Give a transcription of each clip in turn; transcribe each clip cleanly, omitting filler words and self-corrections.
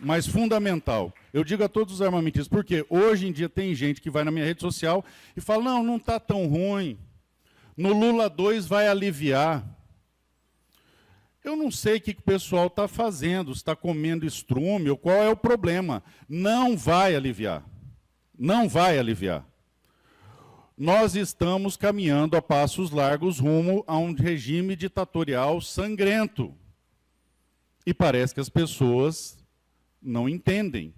mas fundamental. Eu digo a todos os armamentistas, porque hoje em dia tem gente que vai na minha rede social e fala, não, não está tão ruim, no Lula 2 vai aliviar. Eu não sei o que o pessoal está fazendo, se está comendo estrume, ou qual é o problema. Não vai aliviar. Não vai aliviar. Nós estamos caminhando a passos largos rumo a um regime ditatorial sangrento. E parece que as pessoas não entendem.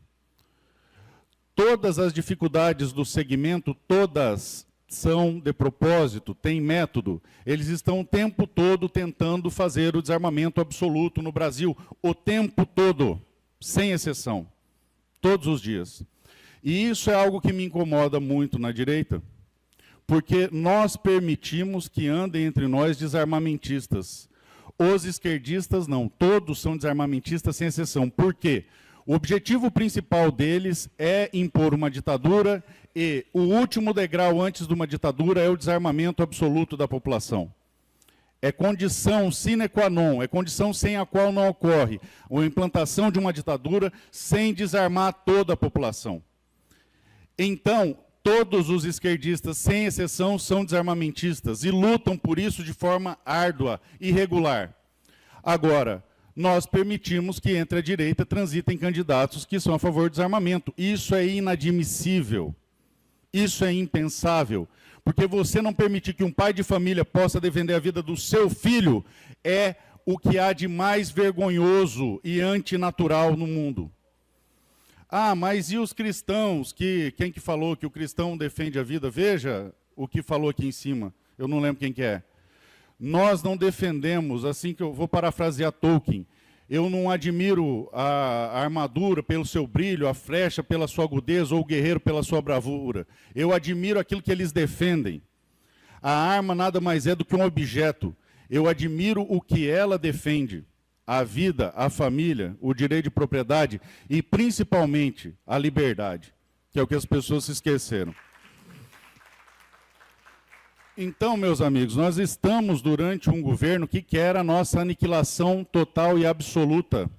Todas as dificuldades do segmento, todas são de propósito, têm método. Eles estão o tempo todo tentando fazer o desarmamento absoluto no Brasil, o tempo todo, sem exceção, todos os dias. E isso é algo que me incomoda muito na direita, porque nós permitimos que andem entre nós desarmamentistas. Os esquerdistas não, todos são desarmamentistas sem exceção. Por quê? O objetivo principal deles é impor uma ditadura e o último degrau antes de uma ditadura é o desarmamento absoluto da população. É condição sine qua non, é condição sem a qual não ocorre a implantação de uma ditadura sem desarmar toda a população. Então, todos os esquerdistas, sem exceção, são desarmamentistas e lutam por isso de forma árdua e regular. Agora, nós permitimos que entre a direita transitem candidatos que são a favor do desarmamento. Isso é inadmissível. Isso é impensável. Porque você não permitir que um pai de família possa defender a vida do seu filho é o que há de mais vergonhoso e antinatural no mundo. Ah, mas e os cristãos? Quem que falou que o cristão defende a vida? Veja o que falou aqui em cima. Eu não lembro quem que é. Nós não defendemos, assim que eu vou parafrasear Tolkien, eu não admiro a armadura pelo seu brilho, a flecha pela sua agudeza ou o guerreiro pela sua bravura. Eu admiro aquilo que eles defendem. A arma nada mais é do que um objeto. Eu admiro o que ela defende. A vida, a família, o direito de propriedade e, principalmente, a liberdade, que é o que as pessoas se esqueceram. Então, meus amigos, nós estamos durante um governo que quer a nossa aniquilação total e absoluta,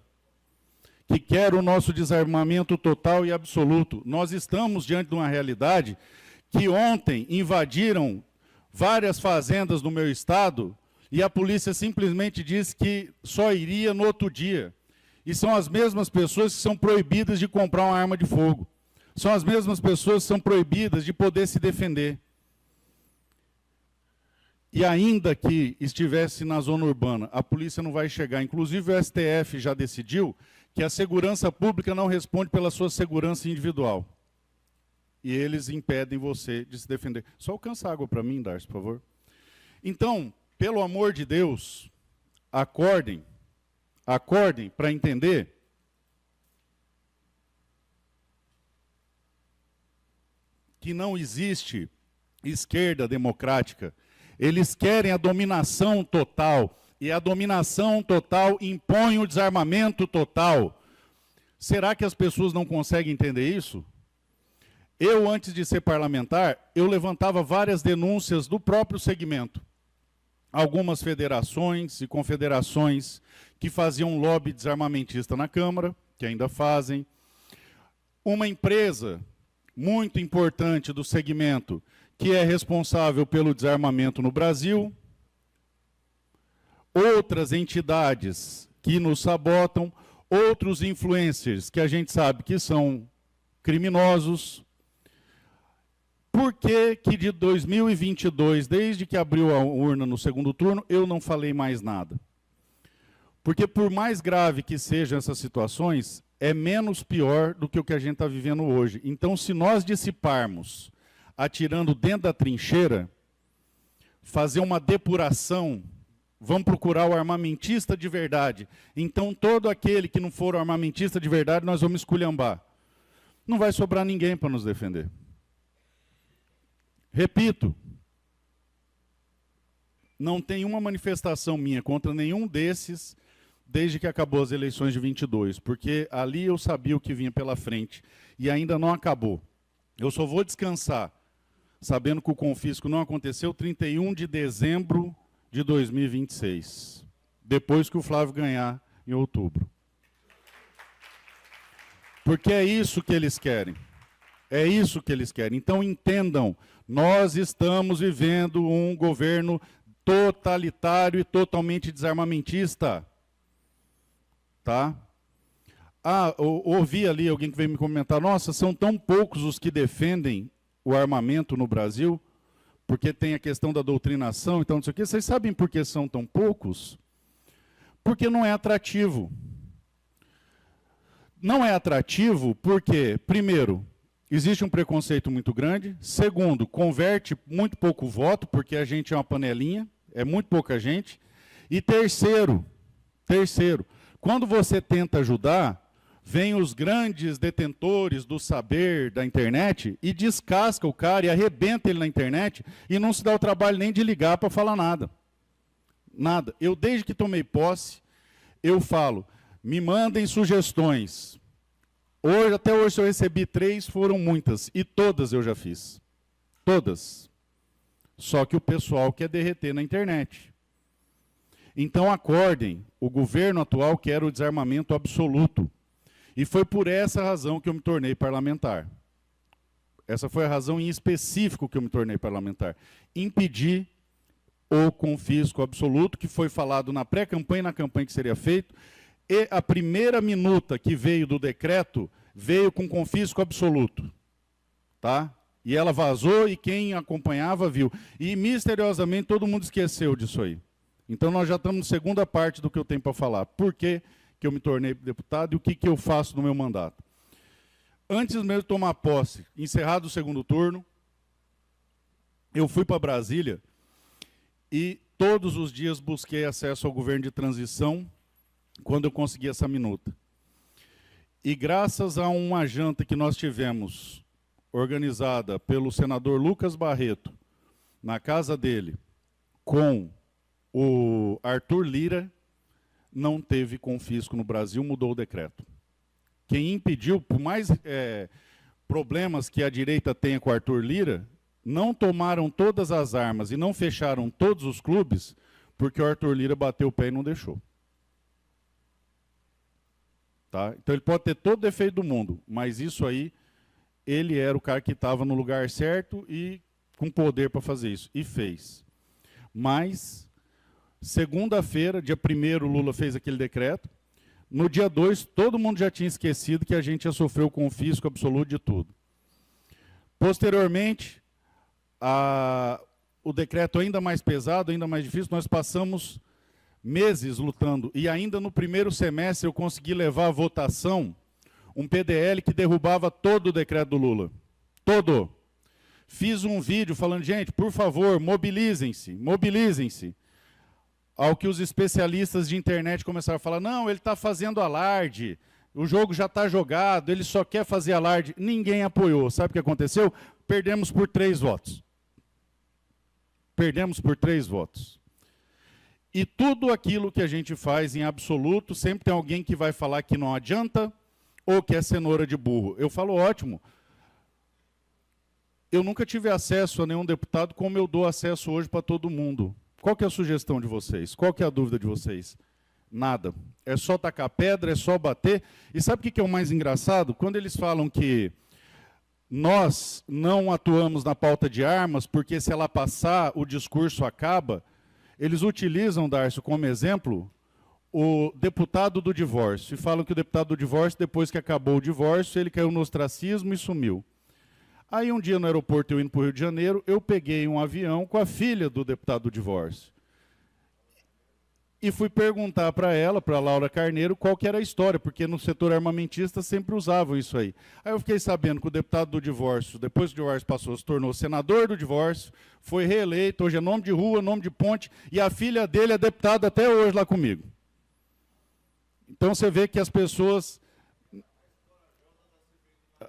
que quer o nosso desarmamento total e absoluto. Nós estamos diante de uma realidade que ontem invadiram várias fazendas no meu estado e a polícia simplesmente disse que só iria no outro dia. E são as mesmas pessoas que são proibidas de comprar uma arma de fogo. São as mesmas pessoas que são proibidas de poder se defender. E ainda que estivesse na zona urbana, a polícia não vai chegar. Inclusive o STF já decidiu que a segurança pública não responde pela sua segurança individual. E eles impedem você de se defender. Só alcança água para mim, Darcy, por favor. Então, pelo amor de Deus, acordem para entender que não existe esquerda democrática. Eles querem a dominação total, e a dominação total impõe o desarmamento total. Será que as pessoas não conseguem entender isso? Eu, antes de ser parlamentar, eu levantava várias denúncias do próprio segmento. Algumas federações e confederações que faziam lobby desarmamentista na Câmara, que ainda fazem. Uma empresa muito importante do segmento, que é responsável pelo desarmamento no Brasil, outras entidades que nos sabotam, outros influencers que a gente sabe que são criminosos. Por que que de 2022, desde que abriu a urna no segundo turno, eu não falei mais nada? Porque por mais grave que sejam essas situações, é menos pior do que o que a gente está vivendo hoje. Então, se nós dissiparmos atirando dentro da trincheira, fazer uma depuração, vamos procurar o armamentista de verdade. Então, todo aquele que não for o armamentista de verdade, nós vamos esculhambar. Não vai sobrar ninguém para nos defender. Repito, não tem uma manifestação minha contra nenhum desses desde que acabou as eleições de 22, porque ali eu sabia o que vinha pela frente e ainda não acabou. Eu só vou descansar sabendo que o confisco não aconteceu 31 de dezembro de 2026, depois que o Flávio ganhar em outubro. Porque é isso que eles querem. É isso que eles querem. Então entendam, nós estamos vivendo um governo totalitário e totalmente desarmamentista. Tá? Ouvi ali alguém que veio me comentar, nossa, são tão poucos os que defendem o armamento no Brasil, porque tem a questão da doutrinação, então não sei o quê. Vocês sabem por que são tão poucos? Porque não é atrativo. Não é atrativo porque, primeiro, existe um preconceito muito grande. Segundo, converte muito pouco voto, porque a gente é uma panelinha, é muito pouca gente. E terceiro, quando você tenta ajudar, vem os grandes detentores do saber da internet e descasca o cara e arrebenta ele na internet e não se dá o trabalho nem de ligar para falar nada. Nada. Eu, desde que tomei posse, eu falo, me mandem sugestões. Hoje, até hoje, eu recebi 3, foram muitas. E todas eu já fiz. Todas. Só que o pessoal quer derreter na internet. Então, acordem. O governo atual quer o desarmamento absoluto. E foi por essa razão que eu me tornei parlamentar. Essa foi a razão em específico que eu me tornei parlamentar. Impedir o confisco absoluto, que foi falado na pré-campanha e na campanha que seria feito. E a primeira minuta que veio do decreto, veio com confisco absoluto. Tá? E ela vazou e quem acompanhava viu. E, misteriosamente, todo mundo esqueceu disso aí. Então, nós já estamos na segunda parte do que eu tenho para falar. Por que eu me tornei deputado e o que eu faço no meu mandato? Antes mesmo de tomar posse, encerrado o segundo turno, eu fui para Brasília e todos os dias busquei acesso ao governo de transição quando eu consegui essa minuta. E graças a uma janta que nós tivemos, organizada pelo senador Lucas Barreto, na casa dele, com o Arthur Lira, não teve confisco no Brasil, mudou o decreto. Quem impediu, por mais problemas que a direita tenha com o Arthur Lira, não tomaram todas as armas e não fecharam todos os clubes, porque o Arthur Lira bateu o pé e não deixou. Tá? Então ele pode ter todo o defeito do mundo, mas isso aí, ele era o cara que estava no lugar certo e com poder para fazer isso, e fez. Mas, segunda-feira, dia 1º, Lula fez aquele decreto. No dia 2, todo mundo já tinha esquecido que a gente ia sofrer o confisco absoluto de tudo. Posteriormente, o decreto ainda mais pesado, ainda mais difícil, nós passamos meses lutando. E ainda no primeiro semestre eu consegui levar à votação um PDL que derrubava todo o decreto do Lula. Todo. Fiz um vídeo falando, gente, por favor, mobilizem-se, mobilizem-se. Ao que os especialistas de internet começaram a falar, não, ele está fazendo alarde, o jogo já está jogado, ele só quer fazer alarde. Ninguém apoiou. Sabe o que aconteceu? Perdemos por 3 votos. Perdemos por 3 votos. E tudo aquilo que a gente faz em absoluto, sempre tem alguém que vai falar que não adianta ou que é cenoura de burro. Eu falo, ótimo. Eu nunca tive acesso a nenhum deputado como eu dou acesso hoje para todo mundo. Qual que é a sugestão de vocês? Qual que é a dúvida de vocês? Nada. É só tacar pedra, é só bater. E sabe o que é o mais engraçado? Quando eles falam que nós não atuamos na pauta de armas, porque se ela passar, o discurso acaba, eles utilizam, Darcio, como exemplo, o deputado do divórcio. E falam que o deputado do divórcio, depois que acabou o divórcio, ele caiu no ostracismo e sumiu. Aí um dia no aeroporto, eu indo para o Rio de Janeiro, eu peguei um avião com a filha do deputado do divórcio. E fui perguntar para ela, para a Laura Carneiro, qual que era a história, porque no setor armamentista sempre usavam isso aí. Aí eu fiquei sabendo que o deputado do divórcio, depois que o divórcio passou, se tornou senador do divórcio, foi reeleito, hoje é nome de rua, nome de ponte, e a filha dele é deputada até hoje lá comigo. Então você vê que as pessoas...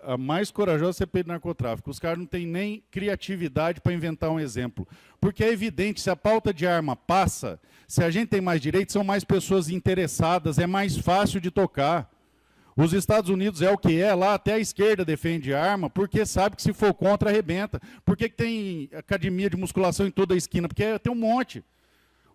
A mais corajosa é a CPI do narcotráfico. Os caras não têm nem criatividade para inventar um exemplo. Porque é evidente, se a pauta de arma passa, se a gente tem mais direitos, são mais pessoas interessadas, é mais fácil de tocar. Os Estados Unidos é o que é, lá até a esquerda defende arma, porque sabe que se for contra, arrebenta. Por que tem academia de musculação em toda a esquina? Porque tem um monte.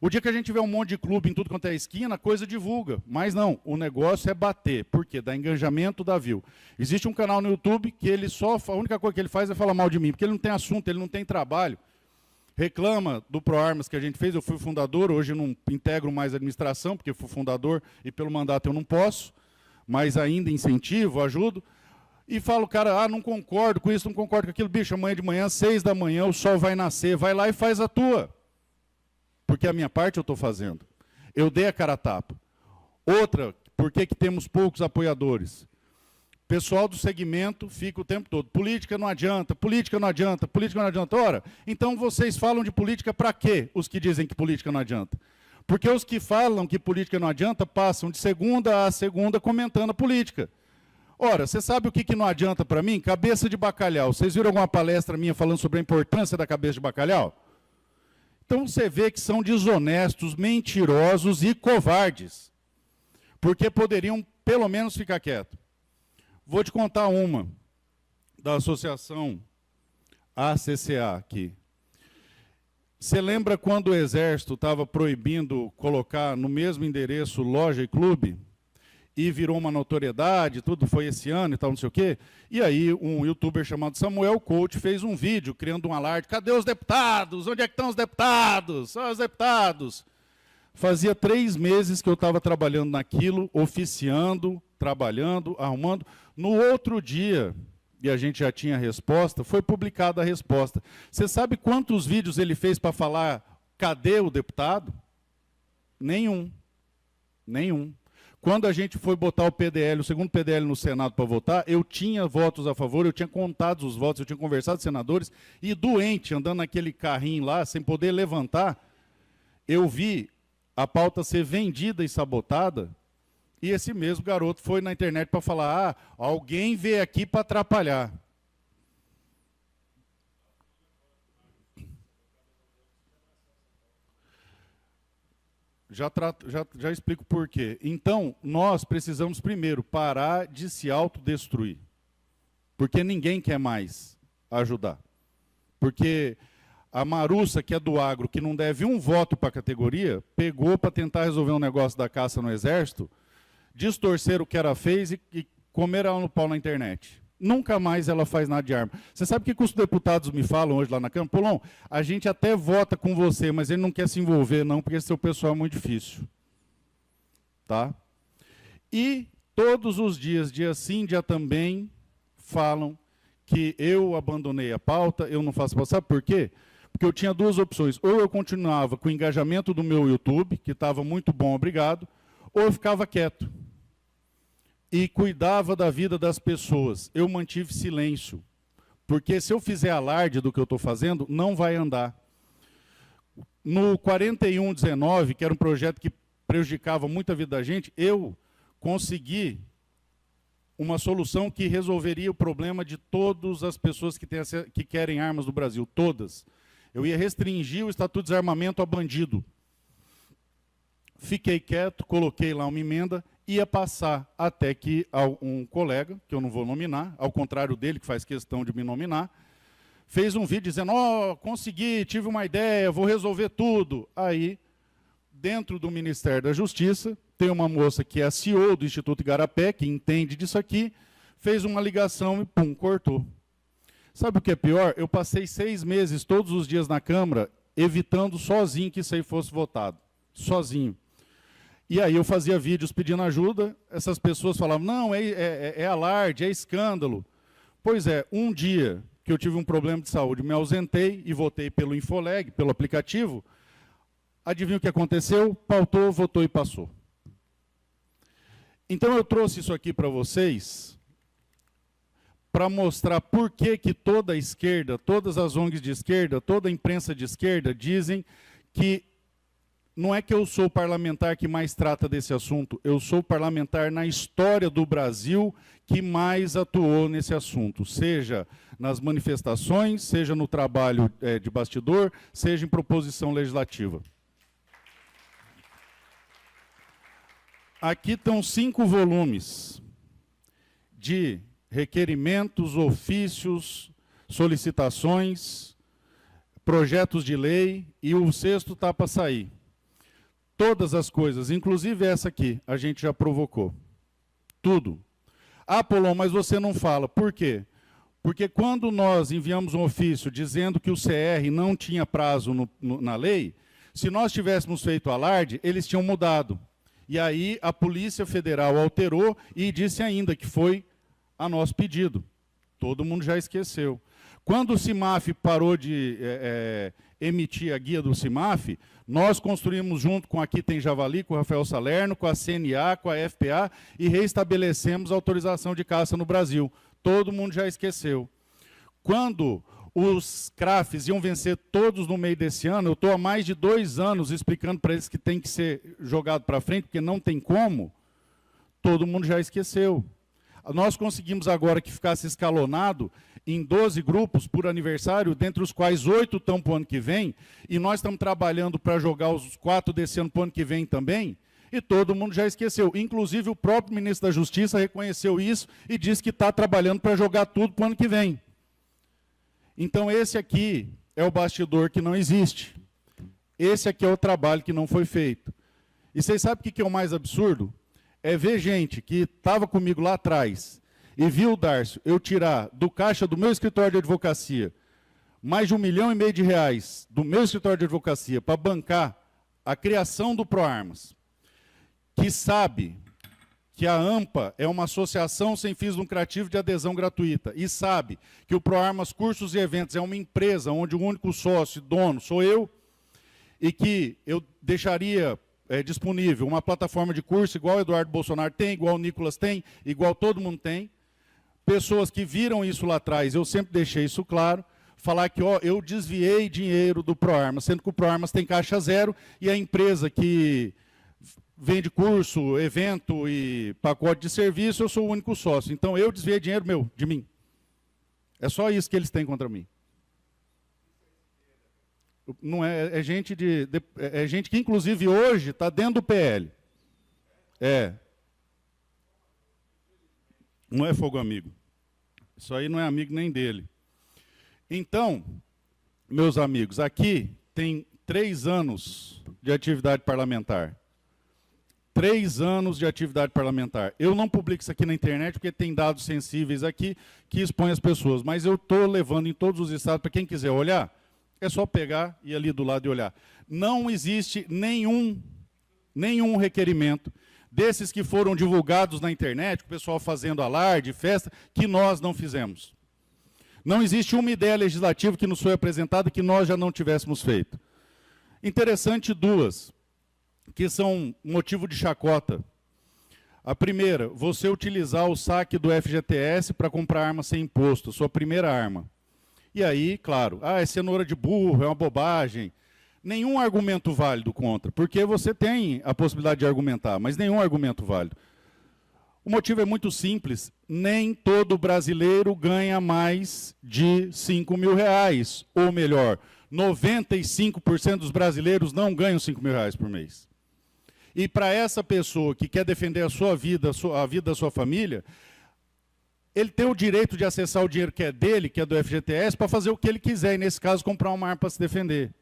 O dia que a gente tiver um monte de clube em tudo quanto é esquina, a coisa divulga. Mas não, o negócio é bater. Por quê? Dá engajamento, dá view. Existe um canal no YouTube que ele só, a única coisa que ele faz é falar mal de mim, porque ele não tem assunto, ele não tem trabalho. Reclama do ProArmas que a gente fez, eu fui fundador, hoje eu não integro mais a administração, porque eu fui fundador e pelo mandato eu não posso, mas ainda incentivo, ajudo. E falo, cara, não concordo com isso, não concordo com aquilo. Bicho, amanhã de manhã, 6 da manhã, o sol vai nascer, vai lá e faz a tua. Porque a minha parte eu estou fazendo. Eu dei a cara a tapa. Outra, por que temos poucos apoiadores? Pessoal do segmento fica o tempo todo, política não adianta, política não adianta, política não adianta. Ora, então vocês falam de política para quê, os que dizem que política não adianta? Porque os que falam que política não adianta passam de segunda a segunda comentando a política. Ora, você sabe o que não adianta para mim? Cabeça de bacalhau. Vocês viram alguma palestra minha falando sobre a importância da cabeça de bacalhau? Então você vê que são desonestos, mentirosos e covardes. Porque poderiam, pelo menos, ficar quietos. Vou te contar uma da associação ACCA aqui. Você lembra quando o Exército estava proibindo colocar no mesmo endereço loja e clube? E virou uma notoriedade, tudo foi esse ano e tal, não sei o quê. E aí um youtuber chamado Samuel Coach fez um vídeo criando um alarde. Cadê os deputados? Onde é que estão os deputados? Só os deputados. Fazia 3 meses que eu estava trabalhando naquilo, oficiando, trabalhando, arrumando. No outro dia, e a gente já tinha a resposta, foi publicada a resposta. Você sabe quantos vídeos ele fez para falar cadê o deputado? Nenhum. Nenhum. Quando a gente foi botar o PDL, o segundo PDL no Senado para votar, eu tinha votos a favor, eu tinha contado os votos, eu tinha conversado com os senadores, e doente, andando naquele carrinho lá, sem poder levantar, eu vi a pauta ser vendida e sabotada, e esse mesmo garoto foi na internet para falar, alguém veio aqui para atrapalhar. Já explico por quê. Então, nós precisamos primeiro parar de se autodestruir. Porque ninguém quer mais ajudar. Porque a Marussa, que é do agro, que não deve um voto para a categoria, pegou para tentar resolver um negócio da caça no Exército, distorcer o que ela fez e comer ela no pau na internet. Nunca mais ela faz nada de arma. Você sabe o que os deputados me falam hoje lá na Câmara? Polon, a gente até vota com você, mas ele não quer se envolver, não, porque seu pessoal é muito difícil. Tá? E todos os dias, dia sim, dia também, falam que eu abandonei a pauta, eu não faço pauta. Sabe por quê? Porque eu tinha 2 opções. Ou eu continuava com o engajamento do meu YouTube, que estava muito bom, obrigado, ou eu ficava quieto. E cuidava da vida das pessoas. Eu mantive silêncio. Porque se eu fizer alarde do que eu estou fazendo, não vai andar. No 4119, que era um projeto que prejudicava muito a vida da gente, eu consegui uma solução que resolveria o problema de todas as pessoas que querem armas no Brasil, todas. Eu ia restringir o Estatuto de Desarmamento a bandido. Fiquei quieto, coloquei lá uma emenda, ia passar até que um colega, que eu não vou nominar, ao contrário dele, que faz questão de me nominar, fez um vídeo dizendo, consegui, tive uma ideia, vou resolver tudo. Aí, dentro do Ministério da Justiça, tem uma moça que é a CEO do Instituto Igarapé, que entende disso aqui, fez uma ligação e pum, cortou. Sabe o que é pior? Eu passei 6 meses, todos os dias na Câmara, evitando sozinho que isso aí fosse votado. Sozinho. E aí eu fazia vídeos pedindo ajuda, essas pessoas falavam, não, é alarde, é escândalo. Pois é, um dia que eu tive um problema de saúde, me ausentei e votei pelo Infoleg, pelo aplicativo, adivinha o que aconteceu? Pautou, votou e passou. Então eu trouxe isso aqui para vocês, para mostrar por que toda a esquerda, todas as ONGs de esquerda, toda a imprensa de esquerda dizem que não é que eu sou o parlamentar que mais trata desse assunto, eu sou o parlamentar na história do Brasil que mais atuou nesse assunto, seja nas manifestações, seja no trabalho de bastidor, seja em proposição legislativa. Aqui estão 5 volumes de requerimentos, ofícios, solicitações, projetos de lei, e o 6º está para sair. Todas as coisas, inclusive essa aqui, a gente já provocou. Tudo. Ah, Polon, mas você não fala. Por quê? Porque quando nós enviamos um ofício dizendo que o CR não tinha prazo na lei, se nós tivéssemos feito alarde, eles tinham mudado. E aí a Polícia Federal alterou e disse ainda que foi a nosso pedido. Todo mundo já esqueceu. Quando o CIMAF parou de emitir a guia do CIMAF, nós construímos junto com Aqui Tem Javali, com o Rafael Salerno, com a CNA, com a FPA, e reestabelecemos a autorização de caça no Brasil. Todo mundo já esqueceu. Quando os CRAFs iam vencer todos no meio desse ano, eu estou há mais de 2 anos explicando para eles que tem que ser jogado para frente, porque não tem como, todo mundo já esqueceu. Nós conseguimos agora que ficasse escalonado em 12 grupos por aniversário, dentre os quais 8 estão para o ano que vem, e nós estamos trabalhando para jogar os 4 desse ano para o ano que vem também, e todo mundo já esqueceu. Inclusive o próprio ministro da Justiça reconheceu isso e disse que está trabalhando para jogar tudo para o ano que vem. Então esse aqui é o bastidor que não existe. Esse aqui é o trabalho que não foi feito. E vocês sabem o que é o mais absurdo? É ver gente que estava comigo lá atrás e viu o Darcio eu tirar do caixa do meu escritório de advocacia mais de R$1,5 milhão do meu escritório de advocacia para bancar a criação do ProArmas, que sabe que a AMPA é uma associação sem fins lucrativos de adesão gratuita e sabe que o ProArmas Cursos e Eventos é uma empresa onde o único sócio e dono sou eu e que eu deixaria disponível uma plataforma de curso igual o Eduardo Bolsonaro tem, igual o Nicolas tem, igual todo mundo tem. Pessoas que viram isso lá atrás, eu sempre deixei isso claro, falar que eu desviei dinheiro do ProArmas, sendo que o ProArmas tem caixa zero e a empresa que vende curso, evento e pacote de serviço, eu sou o único sócio. Então eu desviei dinheiro de mim. É só isso que eles têm contra mim. Não é gente é gente que inclusive hoje está dentro do PL. Não é fogo amigo. Isso aí não é amigo nem dele. Então, meus amigos, aqui tem 3 anos de atividade parlamentar. 3 anos de atividade parlamentar. Eu não publico isso aqui na internet porque tem dados sensíveis aqui que expõem as pessoas, mas eu estou levando em todos os estados, para quem quiser olhar, é só pegar e ir ali do lado e olhar. Não existe nenhum requerimento desses que foram divulgados na internet, o pessoal fazendo alarde, festa, que nós não fizemos. Não existe uma ideia legislativa que nos foi apresentada que nós já não tivéssemos feito. Interessante 2, que são motivo de chacota. A primeira, você utilizar o saque do FGTS para comprar arma sem imposto, sua primeira arma. E aí, claro, é cenoura de burro, é uma bobagem. Nenhum argumento válido contra, porque você tem a possibilidade de argumentar, mas nenhum argumento válido. O motivo é muito simples, nem todo brasileiro ganha mais de R$5.000, ou melhor, 95% dos brasileiros não ganham R$5.000 por mês. E para essa pessoa que quer defender a sua vida, a vida da sua família, ele tem o direito de acessar o dinheiro que é dele, que é do FGTS, para fazer o que ele quiser, e nesse caso comprar uma arma para se defender.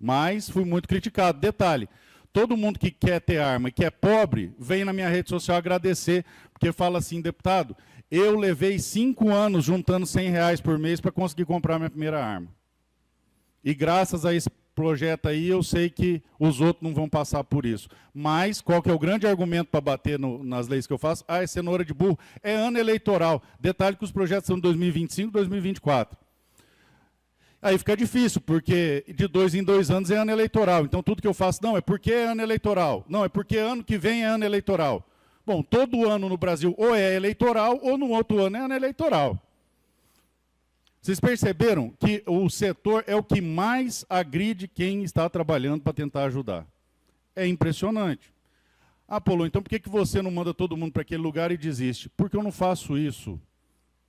Mas fui muito criticado. Detalhe, todo mundo que quer ter arma e que é pobre, vem na minha rede social agradecer, porque fala assim, deputado, eu levei 5 anos juntando R$100 por mês para conseguir comprar minha primeira arma. E graças a esse projeto aí, eu sei que os outros não vão passar por isso. Mas, qual que é o grande argumento para bater nas leis que eu faço? É cenoura de burro. É ano eleitoral. Detalhe que os projetos são de 2025 e 2024. Aí fica difícil, porque de 2 em 2 anos é ano eleitoral. Então, tudo que eu faço, não, é porque é ano eleitoral. Não, é porque ano que vem é ano eleitoral. Bom, todo ano no Brasil ou é eleitoral, ou no outro ano é ano eleitoral. Vocês perceberam que o setor é o que mais agride quem está trabalhando para tentar ajudar. É impressionante. Ah, Polon, então por que você não manda todo mundo para aquele lugar e desiste? Porque eu não faço isso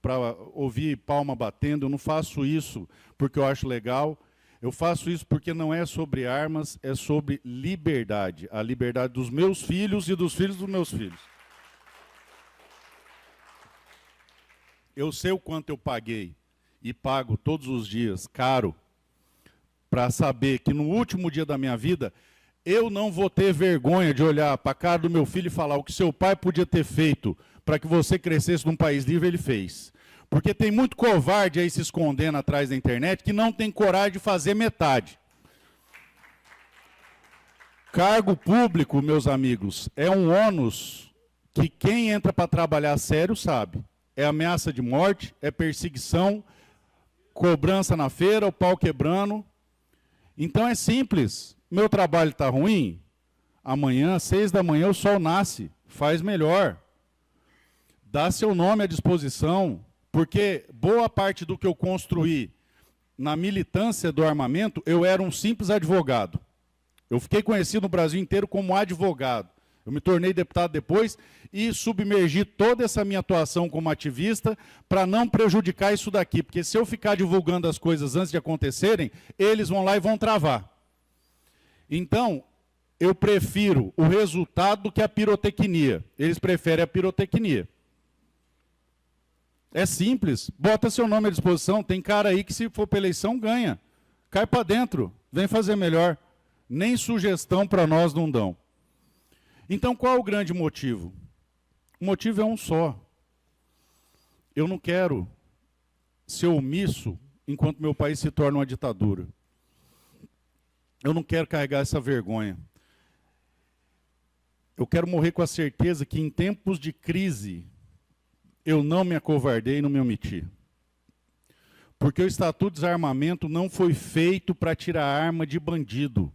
para ouvir palma batendo, eu não faço isso porque eu acho legal, eu faço isso porque não é sobre armas, é sobre liberdade. A liberdade dos meus filhos e dos filhos dos meus filhos. Eu sei o quanto eu paguei e pago todos os dias, caro, para saber que no último dia da minha vida, Eu não vou ter vergonha de olhar para a cara do meu filho e falar o que seu pai podia ter feito para que você crescesse num país livre, ele fez. Porque tem muito covarde aí se escondendo atrás da internet que não tem coragem de fazer metade. Cargo público, meus amigos, é um ônus que quem entra para trabalhar sério sabe. É ameaça de morte, é perseguição, cobrança na feira, o pau quebrando. Então é simples. Meu trabalho está ruim? Amanhã, 6 da manhã, o sol nasce. Faz melhor. Dá seu nome à disposição, porque boa parte do que eu construí na militância do armamento, eu era um simples advogado. Eu fiquei conhecido no Brasil inteiro como advogado. Eu me tornei deputado depois e submergi toda essa minha atuação como ativista para não prejudicar isso daqui, porque se eu ficar divulgando as coisas antes de acontecerem, eles vão lá e vão travar. Então, eu prefiro o resultado do que a pirotecnia. Eles preferem a pirotecnia. É simples, bota seu nome à disposição, tem cara aí que se for para eleição ganha. Cai para dentro, vem fazer melhor. Nem sugestão para nós não dão. Então, qual é o grande motivo? O motivo é um só. Eu não quero ser omisso enquanto meu país se torna uma ditadura. Eu não quero carregar essa vergonha. Eu quero morrer com a certeza que em tempos de crise eu não me acovardei e não me omiti. Porque o Estatuto de Desarmamento não foi feito para tirar arma de bandido.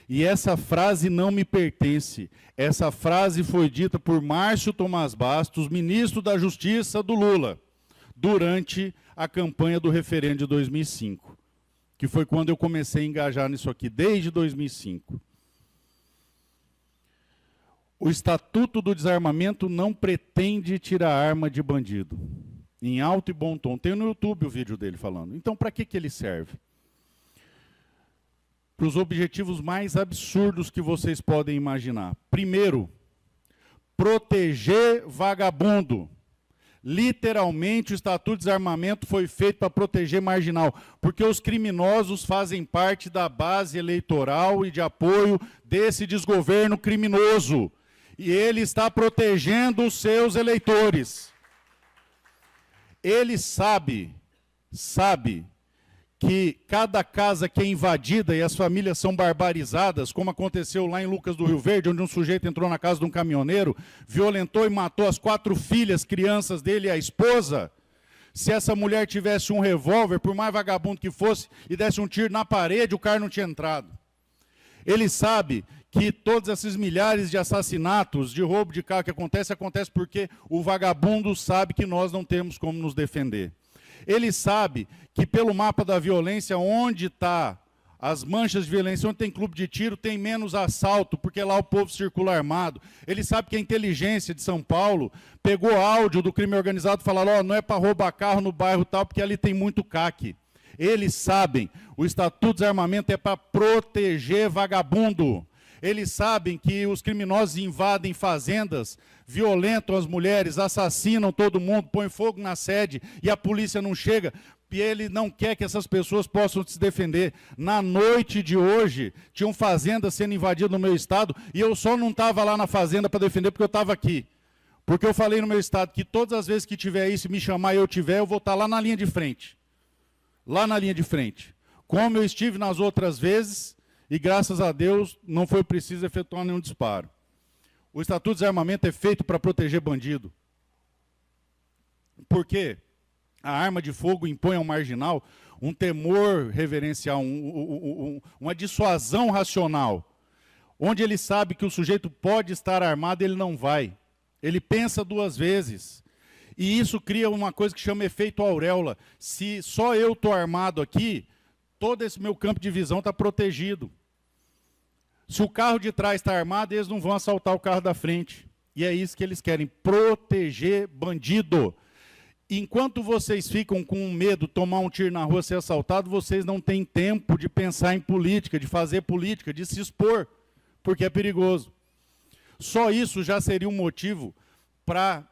E essa frase não me pertence. Essa frase foi dita por Márcio Tomás Bastos, ministro da Justiça do Lula, durante a campanha do referendo de 2005, que foi quando eu comecei a engajar nisso aqui, desde 2005. O Estatuto do Desarmamento não pretende tirar arma de bandido. Em alto e bom tom. Tem no YouTube o vídeo dele falando. Então, para que ele serve? Para os objetivos mais absurdos que vocês podem imaginar. Primeiro, proteger vagabundo. Literalmente, o Estatuto de Desarmamento foi feito para proteger marginal, porque os criminosos fazem parte da base eleitoral e de apoio desse desgoverno criminoso. E ele está protegendo os seus eleitores. Ele sabe que cada casa que é invadida e as famílias são barbarizadas, como aconteceu lá em Lucas do Rio Verde, onde um sujeito entrou na casa de um caminhoneiro, violentou e matou as 4 filhas, crianças dele e a esposa. Se essa mulher tivesse um revólver, por mais vagabundo que fosse, e desse um tiro na parede, o cara não tinha entrado. Ele sabe que todos esses milhares de assassinatos, de roubo de carro que acontece porque o vagabundo sabe que nós não temos como nos defender. Ele sabe que pelo mapa da violência, onde está as manchas de violência, onde tem clube de tiro, tem menos assalto, porque lá o povo circula armado. Ele sabe que a inteligência de São Paulo pegou áudio do crime organizado e falaram, ó, não é para roubar carro no bairro tal, porque ali tem muito CAC. Eles sabem, o Estatuto de Desarmamento é para proteger vagabundo. Eles sabem que os criminosos invadem fazendas, violentam as mulheres, assassinam todo mundo, põem fogo na sede e a polícia não chega. E ele não quer que essas pessoas possam se defender. Na noite de hoje, tinham fazendas sendo invadidas no meu estado e eu só não estava lá na fazenda para defender porque eu estava aqui. Porque eu falei no meu estado que todas as vezes que tiver isso, me chamar e eu tiver, eu vou estar lá na linha de frente. Lá na linha de frente. Como eu estive nas outras vezes... E, graças a Deus, não foi preciso efetuar nenhum disparo. O Estatuto de Desarmamento é feito para proteger bandido. Porque a arma de fogo impõe ao marginal um temor reverencial, uma dissuasão racional. Onde ele sabe que o sujeito pode estar armado, ele não vai. Ele pensa 2 vezes. E isso cria uma coisa que chama efeito auréola. Se só eu estou armado aqui, todo esse meu campo de visão está protegido. Se o carro de trás está armado, eles não vão assaltar o carro da frente. E é isso que eles querem, proteger bandido. Enquanto vocês ficam com medo de tomar um tiro na rua, ser assaltado, vocês não têm tempo de pensar em política, de fazer política, de se expor, porque é perigoso. Só isso já seria um motivo para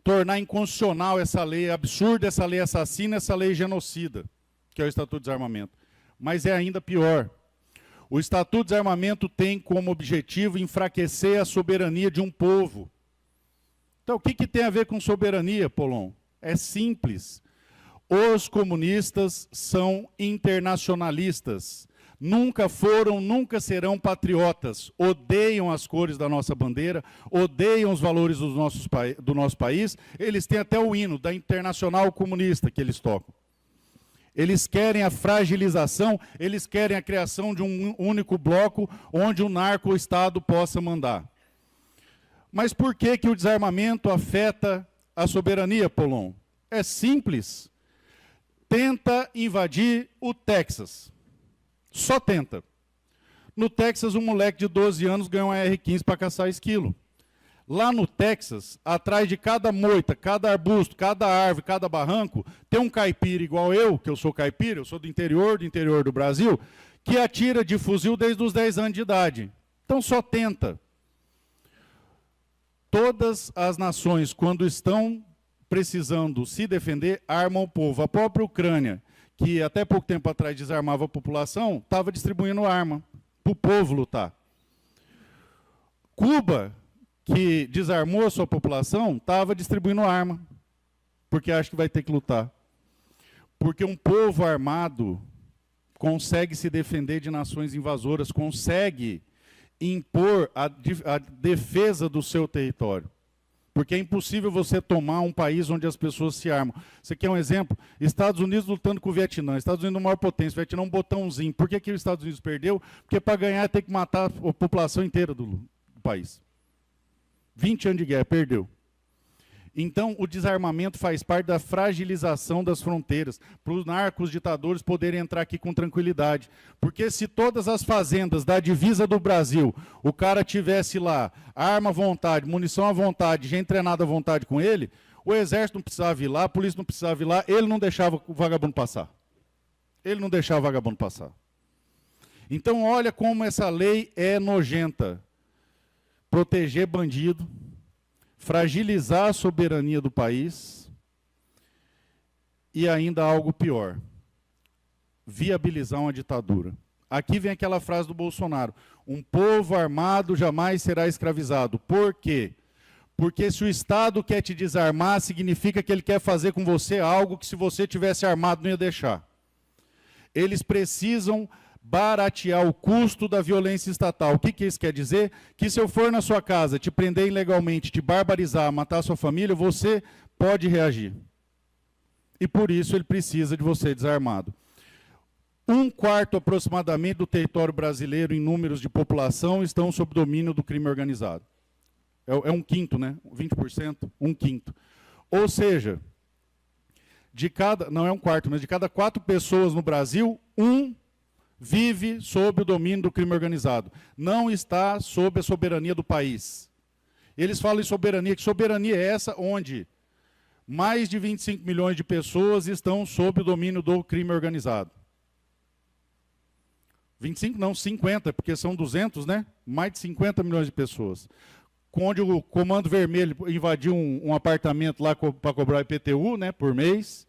tornar inconstitucional essa lei absurda, essa lei assassina, essa lei genocida, que é o Estatuto de Desarmamento. Mas é ainda pior. O Estatuto de Desarmamento tem como objetivo enfraquecer a soberania de um povo. Então, o que tem a ver com soberania, Polon? É simples. Os comunistas são internacionalistas. Nunca foram, nunca serão patriotas. Odeiam as cores da nossa bandeira, odeiam os valores do nosso país. Eles têm até o hino da Internacional Comunista que eles tocam. Eles querem a fragilização, eles querem a criação de um único bloco onde o narco-estado possa mandar. Mas por que o desarmamento afeta a soberania, Polon? É simples. Tenta invadir o Texas. Só tenta. No Texas, um moleque de 12 anos ganhou uma R-15 para caçar esquilo. Lá no Texas, atrás de cada moita, cada arbusto, cada árvore, cada barranco, tem um caipira igual eu, que eu sou caipira, eu sou do interior do Brasil, que atira de fuzil desde os 10 anos de idade. Então só tenta. Todas as nações, quando estão precisando se defender, armam o povo. A própria Ucrânia, que até pouco tempo atrás desarmava a população, estava distribuindo arma para o povo lutar. Cuba, que desarmou a sua população, estava distribuindo arma, porque acha que vai ter que lutar. Porque um povo armado consegue se defender de nações invasoras, consegue impor a defesa do seu território. Porque é impossível você tomar um país onde as pessoas se armam. Você quer um exemplo? Estados Unidos lutando com o Vietnã. Estados Unidos é a maior potência, o Vietnã é um botãozinho. Por que os Estados Unidos perdeu? Porque para ganhar tem que matar a população inteira do país. 20 anos de guerra, perdeu. Então, o desarmamento faz parte da fragilização das fronteiras, para os narcos ditadores poderem entrar aqui com tranquilidade. Porque se todas as fazendas da divisa do Brasil, o cara tivesse lá arma à vontade, munição à vontade, gente treinada à vontade com ele, o exército não precisava ir lá, a polícia não precisava ir lá, ele não deixava o vagabundo passar. Ele não deixava o vagabundo passar. Então, olha como essa lei é nojenta. Proteger bandido, fragilizar a soberania do país e ainda algo pior, viabilizar uma ditadura. Aqui vem aquela frase do Bolsonaro, um povo armado jamais será escravizado. Por quê? Porque se o Estado quer te desarmar, significa que ele quer fazer com você algo que se você tivesse armado não ia deixar. Eles precisam baratear o custo da violência estatal. O que isso quer dizer? Que se eu for na sua casa, te prender ilegalmente, te barbarizar, matar sua família, você pode reagir. E por isso ele precisa de você desarmado. 1/4 aproximadamente do território brasileiro em números de população estão sob domínio do crime organizado. É 1/5, né? 20%, 1/5. Ou seja, não é 1/4, mas de cada 4 pessoas no Brasil, 1 vive sob o domínio do crime organizado. Não está sob a soberania do país. Eles falam em soberania, que soberania é essa onde mais de 25 milhões de pessoas estão sob o domínio do crime organizado. 25 não, 50, porque são 200, né? Mais de 50 milhões de pessoas. Onde o Comando Vermelho invadiu um apartamento lá para cobrar IPTU, né, por mês.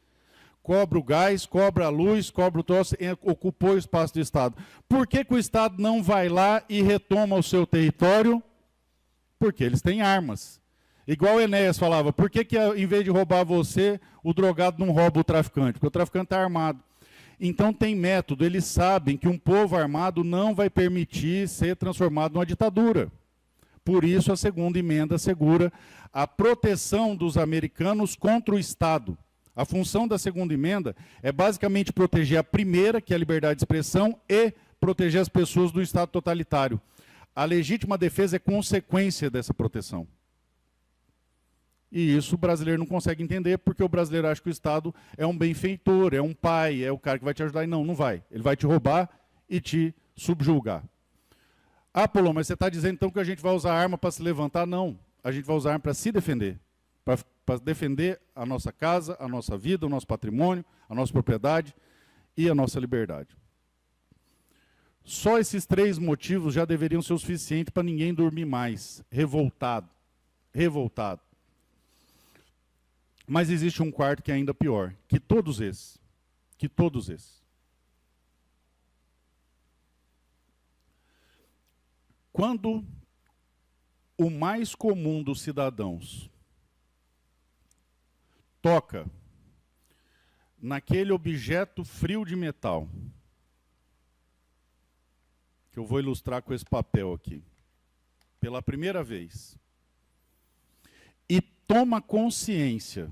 Cobra o gás, cobra a luz, cobra o troço, ocupou o espaço do Estado. Por que o Estado não vai lá e retoma o seu território? Porque eles têm armas. Igual o Enéas falava, por que em vez de roubar você, o drogado não rouba o traficante? Porque o traficante está armado. Então tem método, eles sabem que um povo armado não vai permitir ser transformado numa ditadura. Por isso a segunda emenda assegura a proteção dos americanos contra o Estado. A função da segunda emenda é basicamente proteger a primeira, que é a liberdade de expressão, e proteger as pessoas do Estado totalitário. A legítima defesa é consequência dessa proteção. E isso o brasileiro não consegue entender, porque o brasileiro acha que o Estado é um benfeitor, é um pai, é o cara que vai te ajudar. E não vai. Ele vai te roubar e te subjugar. Ah, Polon, mas você está dizendo então que a gente vai usar arma para se levantar? Não. A gente vai usar arma para se defender. Para defender a nossa casa, a nossa vida, o nosso patrimônio, a nossa propriedade e a nossa liberdade. Só esses 3 motivos já deveriam ser o suficiente para ninguém dormir mais. Revoltado. Revoltado. Mas existe um quarto que é ainda pior, que todos esses. Quando o mais comum dos cidadãos toca naquele objeto frio de metal, que eu vou ilustrar com esse papel aqui, pela primeira vez, e toma consciência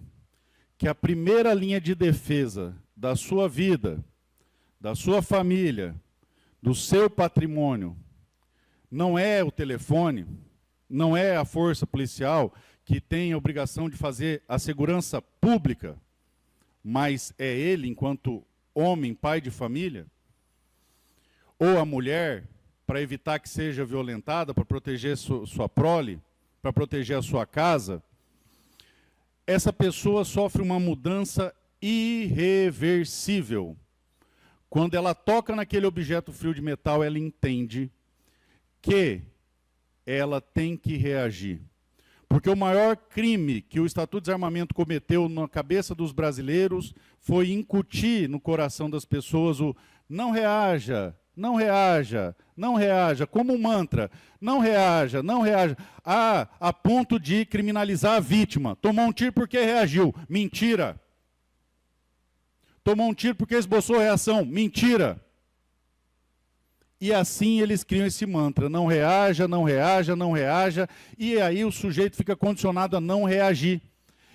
que a primeira linha de defesa da sua vida, da sua família, do seu patrimônio, não é o telefone, não é a força policial que tem a obrigação de fazer a segurança pública, mas é ele, enquanto homem, pai de família, ou a mulher, para evitar que seja violentada, para proteger sua prole, para proteger a sua casa, essa pessoa sofre uma mudança irreversível. Quando ela toca naquele objeto frio de metal, ela entende que ela tem que reagir. Porque o maior crime que o Estatuto de Desarmamento cometeu na cabeça dos brasileiros foi incutir no coração das pessoas o não reaja, não reaja, não reaja, como um mantra, não reaja, não reaja, a ponto de criminalizar a vítima. Tomou um tiro porque reagiu, mentira. Tomou um tiro porque esboçou reação, mentira. E assim eles criam esse mantra, não reaja, não reaja, não reaja, e aí o sujeito fica condicionado a não reagir.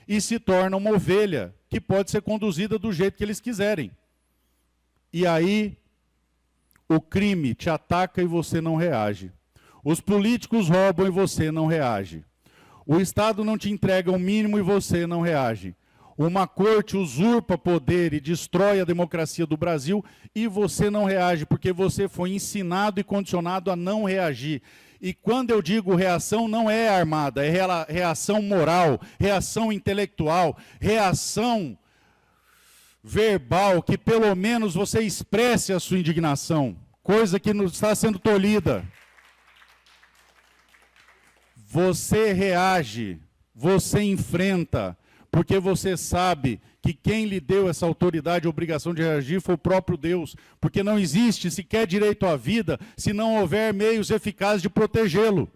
E se torna uma ovelha, que pode ser conduzida do jeito que eles quiserem. E aí o crime te ataca e você não reage. Os políticos roubam e você não reage. O Estado não te entrega o mínimo e você não reage. Uma corte usurpa poder e destrói a democracia do Brasil e você não reage, porque você foi ensinado e condicionado a não reagir. E quando eu digo reação, não é armada, é reação moral, reação intelectual, reação verbal, que pelo menos você expresse a sua indignação, coisa que não está sendo tolhida. Você reage, você enfrenta, porque você sabe que quem lhe deu essa autoridade e obrigação de reagir foi o próprio Deus, porque não existe sequer direito à vida se não houver meios eficazes de protegê-lo.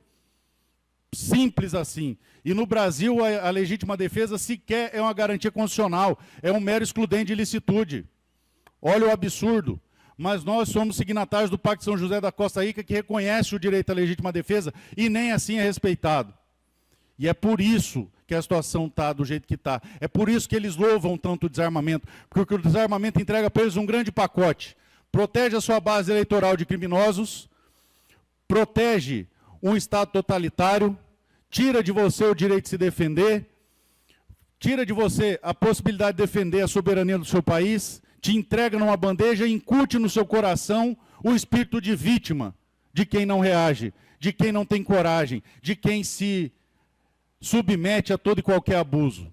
Simples assim. E no Brasil a legítima defesa sequer é uma garantia constitucional, é um mero excludente de ilicitude. Olha o absurdo. Mas nós somos signatários do Pacto de São José da Costa Rica, que reconhece o direito à legítima defesa e nem assim é respeitado. E é por isso que a situação está do jeito que está. É por isso que eles louvam tanto o desarmamento, porque o desarmamento entrega para eles um grande pacote. Protege a sua base eleitoral de criminosos, protege um Estado totalitário, tira de você o direito de se defender, tira de você a possibilidade de defender a soberania do seu país, te entrega numa bandeja e incute no seu coração o espírito de vítima de quem não reage, de quem não tem coragem, de quem se submete a todo e qualquer abuso.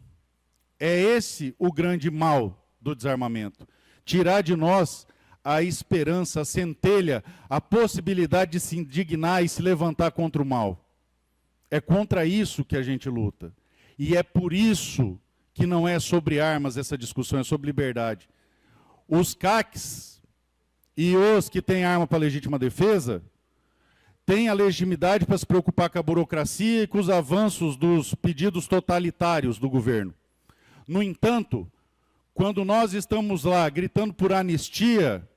É esse o grande mal do desarmamento. Tirar de nós a esperança, a centelha, a possibilidade de se indignar e se levantar contra o mal. É contra isso que a gente luta. E é por isso que não é sobre armas essa discussão, é sobre liberdade. Os CACs e os que têm arma para legítima defesa têm a legitimidade para se preocupar com a burocracia e com os avanços dos pedidos totalitários do governo. No entanto, quando nós estamos lá gritando por anistia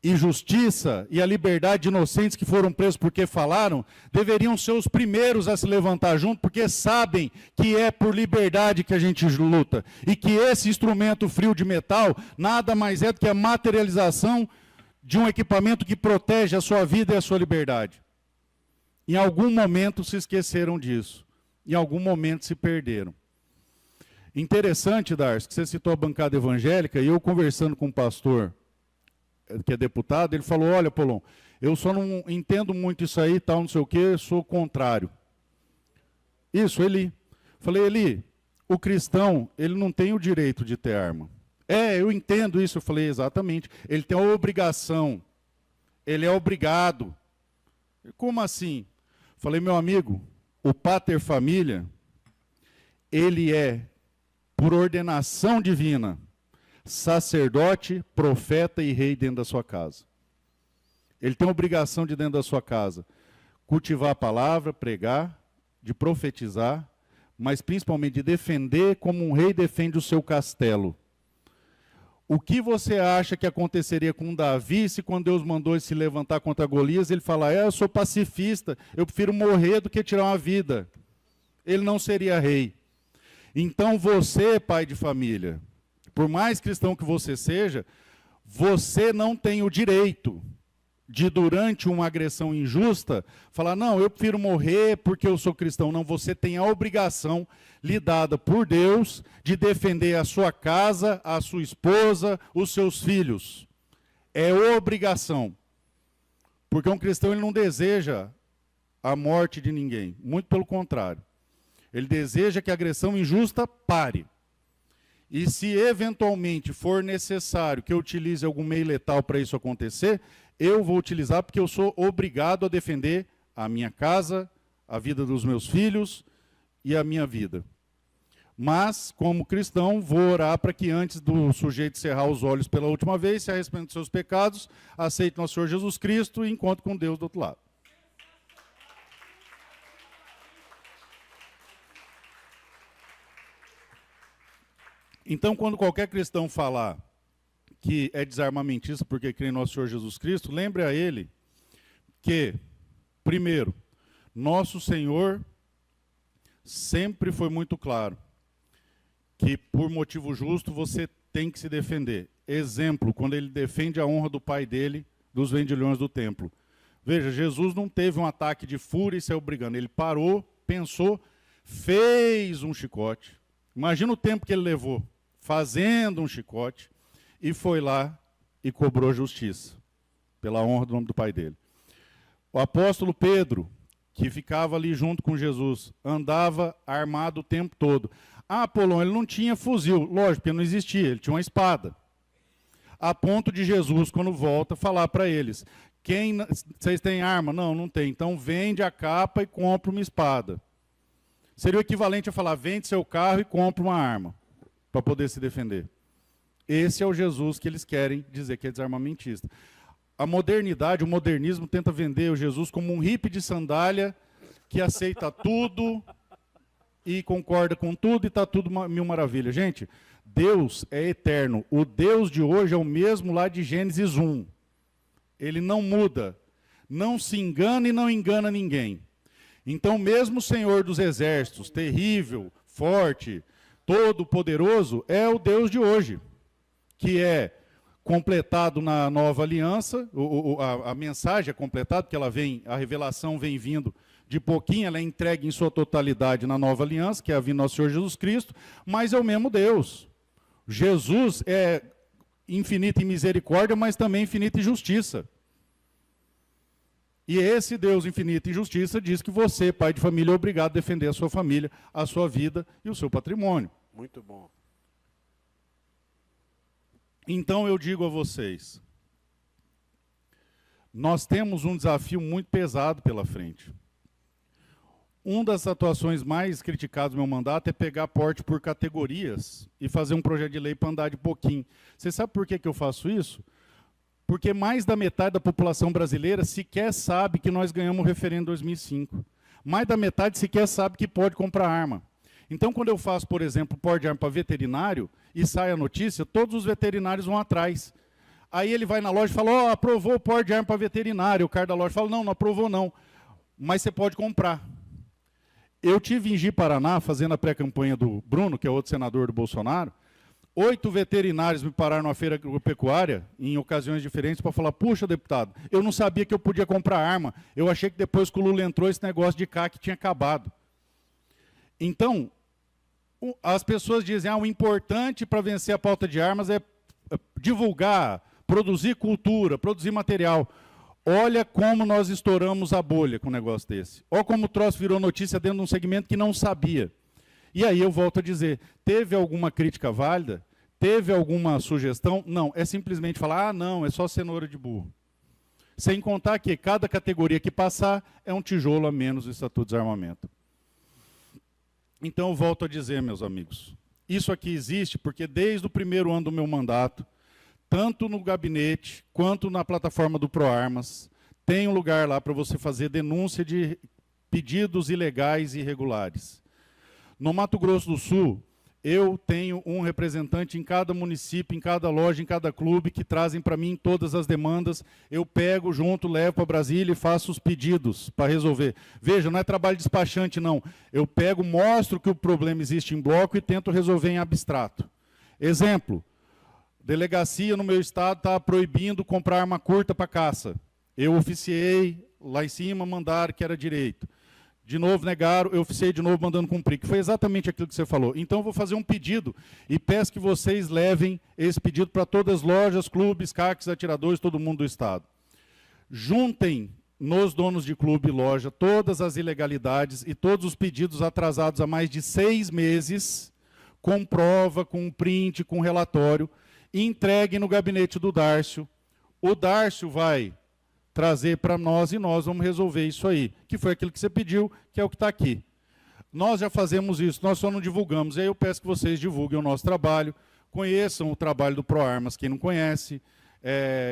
e justiça e a liberdade de inocentes que foram presos porque falaram, deveriam ser os primeiros a se levantar junto, porque sabem que é por liberdade que a gente luta. E que esse instrumento frio de metal nada mais é do que a materialização de um equipamento que protege a sua vida e a sua liberdade. Em algum momento se esqueceram disso. Em algum momento se perderam. Interessante, Darcy, que você citou a bancada evangélica, e eu conversando com um pastor que é deputado, ele falou, olha, Polon, eu só não entendo muito isso aí, tal, não sei o quê, sou contrário. Isso, Eli. Falei, Eli, o cristão, ele não tem o direito de ter arma. É, eu entendo isso. Eu falei, exatamente. Ele tem a obrigação. Ele é obrigado. Como assim? Falei, meu amigo, o pater família, ele é, por ordenação divina, sacerdote, profeta e rei dentro da sua casa. Ele tem a obrigação de dentro da sua casa cultivar a palavra, pregar, de profetizar, mas principalmente de defender como um rei defende o seu castelo. O que você acha que aconteceria com Davi se quando Deus mandou ele se levantar contra Golias, ele falar, eu sou pacifista, eu prefiro morrer do que tirar uma vida. Ele não seria rei. Então você, pai de família, por mais cristão que você seja, você não tem o direito de, durante uma agressão injusta, falar, não, eu prefiro morrer porque eu sou cristão. Não, você tem a obrigação lhe dada por Deus de defender a sua casa, a sua esposa, os seus filhos. É obrigação. Porque um cristão ele não deseja a morte de ninguém, muito pelo contrário. Ele deseja que a agressão injusta pare. E se eventualmente for necessário que eu utilize algum meio letal para isso acontecer, eu vou utilizar porque eu sou obrigado a defender a minha casa, a vida dos meus filhos e a minha vida. Mas, como cristão, vou orar para que antes do sujeito cerrar os olhos pela última vez, se arrependa dos seus pecados, aceite nosso Senhor Jesus Cristo e encontre com Deus do outro lado. Então, quando qualquer cristão falar que é desarmamentista porque crê em nosso Senhor Jesus Cristo, lembre a ele que, primeiro, nosso Senhor sempre foi muito claro que, por motivo justo, você tem que se defender. Exemplo, quando ele defende a honra do pai dele, dos vendilhões do templo. Veja, Jesus não teve um ataque de fúria e saiu brigando. Ele parou, pensou, fez um chicote. Imagina o tempo que ele levou fazendo um chicote e foi lá e cobrou justiça pela honra do nome do pai dele. O apóstolo Pedro, que ficava ali junto com Jesus, andava armado o tempo todo. Ah, Apolão, ele não tinha fuzil. Lógico, porque não existia, ele tinha uma espada. A ponto de Jesus, quando volta, falar para eles, vocês têm arma? Não, não tem. Então vende a capa e compra uma espada. Seria o equivalente a falar, vende seu carro e compra uma arma, para poder se defender. Esse é o Jesus que eles querem dizer que é desarmamentista. A modernidade, o modernismo tenta vender o Jesus como um hippie de sandália que aceita tudo e concorda com tudo e está tudo mil maravilhas. Gente, Deus é eterno. O Deus de hoje é o mesmo lá de Gênesis 1. Ele não muda, não se engana e não engana ninguém. Então, mesmo o Senhor dos Exércitos, terrível, forte, todo-poderoso, é o Deus de hoje, que é completado na nova aliança, a mensagem é completada, porque ela vem, a revelação vem vindo de pouquinho, ela é entregue em sua totalidade na nova aliança, que é a vinda do nosso Senhor Jesus Cristo, mas é o mesmo Deus. Jesus é infinito em misericórdia, mas também infinito em justiça. E esse Deus infinito em justiça diz que você, pai de família, é obrigado a defender a sua família, a sua vida e o seu patrimônio. Muito bom. Então eu digo a vocês, nós temos um desafio muito pesado pela frente. Uma das atuações mais criticadas do meu mandato é pegar porte por categorias e fazer um projeto de lei para andar de pouquinho. Você sabe por que eu faço isso? Porque mais da metade da população brasileira sequer sabe que nós ganhamos o referendo em 2005. Mais da metade sequer sabe que pode comprar arma. Então, quando eu faço, por exemplo, porte de arma para veterinário e sai a notícia, todos os veterinários vão atrás. Aí ele vai na loja e fala, aprovou o porte de arma para veterinário. O cara da loja fala, não aprovou não, mas você pode comprar. Eu tive em Ji-Paraná, fazendo a pré-campanha do Bruno, que é outro senador do Bolsonaro, 8 veterinários me pararam numa feira agropecuária, em ocasiões diferentes, para falar, puxa, deputado, eu não sabia que eu podia comprar arma, eu achei que depois que o Lula entrou, esse negócio de CAC tinha acabado. Então, as pessoas dizem, o importante para vencer a pauta de armas é divulgar, produzir cultura, produzir material. Olha como nós estouramos a bolha com um negócio desse. Olha como o troço virou notícia dentro de um segmento que não sabia. E aí eu volto a dizer, teve alguma crítica válida? Teve alguma sugestão? Não, é simplesmente falar, não, é só cenoura de burro. Sem contar que cada categoria que passar é um tijolo a menos do Estatuto de Desarmamento. Então eu volto a dizer, meus amigos, isso aqui existe porque desde o primeiro ano do meu mandato, tanto no gabinete, quanto na plataforma do ProArmas, Tem um lugar lá para você fazer denúncia de pedidos ilegais e irregulares. No Mato Grosso do Sul, eu tenho um representante em cada município, em cada loja, em cada clube, que trazem para mim todas as demandas. Eu pego junto, levo para Brasília e faço os pedidos para resolver. Veja, não é trabalho despachante, não. Eu pego, mostro que o problema existe em bloco e tento resolver em abstrato. Exemplo, delegacia no meu estado está proibindo comprar arma curta para caça. Eu oficiei, lá em cima mandaram que era direito. De novo negaram, eu oficiei de novo mandando cumprir, que foi exatamente aquilo que você falou. Então eu vou fazer um pedido e peço que vocês levem esse pedido para todas as lojas, clubes, CACs, atiradores, todo mundo do estado. Juntem nos donos de clube e loja todas as ilegalidades e todos os pedidos atrasados há mais de 6 meses, com prova, com print, com relatório, e entreguem no gabinete do Dárcio. O Dárcio vai trazer para nós e nós vamos resolver isso aí, que foi aquilo que você pediu, que é o que está aqui. Nós já fazemos isso, nós só não divulgamos, e aí eu peço que vocês divulguem o nosso trabalho, conheçam o trabalho do ProArmas, quem não conhece,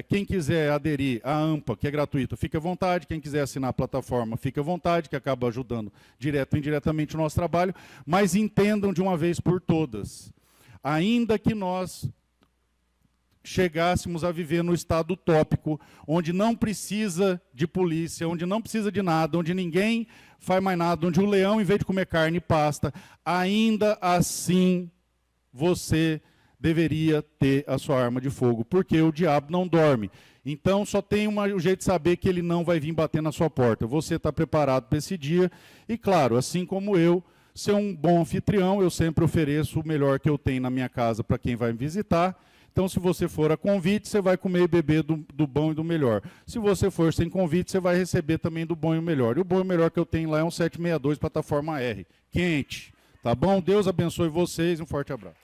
quem quiser aderir à AMPA, que é gratuito, fique à vontade, quem quiser assinar a plataforma, fique à vontade, que acaba ajudando direto ou indiretamente o nosso trabalho, mas entendam de uma vez por todas, ainda que nós chegássemos a viver no estado utópico, onde não precisa de polícia, onde não precisa de nada, onde ninguém faz mais nada, onde o leão, em vez de comer carne, pasta, ainda assim você deveria ter a sua arma de fogo, porque o diabo não dorme. Então, só tem um jeito de saber que ele não vai vir bater na sua porta. Você está preparado para esse dia, e claro, assim como eu, ser um bom anfitrião, eu sempre ofereço o melhor que eu tenho na minha casa para quem vai me visitar. Então, se você for a convite, você vai comer e beber do bom e do melhor. Se você for sem convite, você vai receber também do bom e o melhor. E o bom e o melhor que eu tenho lá é um 762 plataforma R, quente. Tá bom? Deus abençoe vocês, um forte abraço.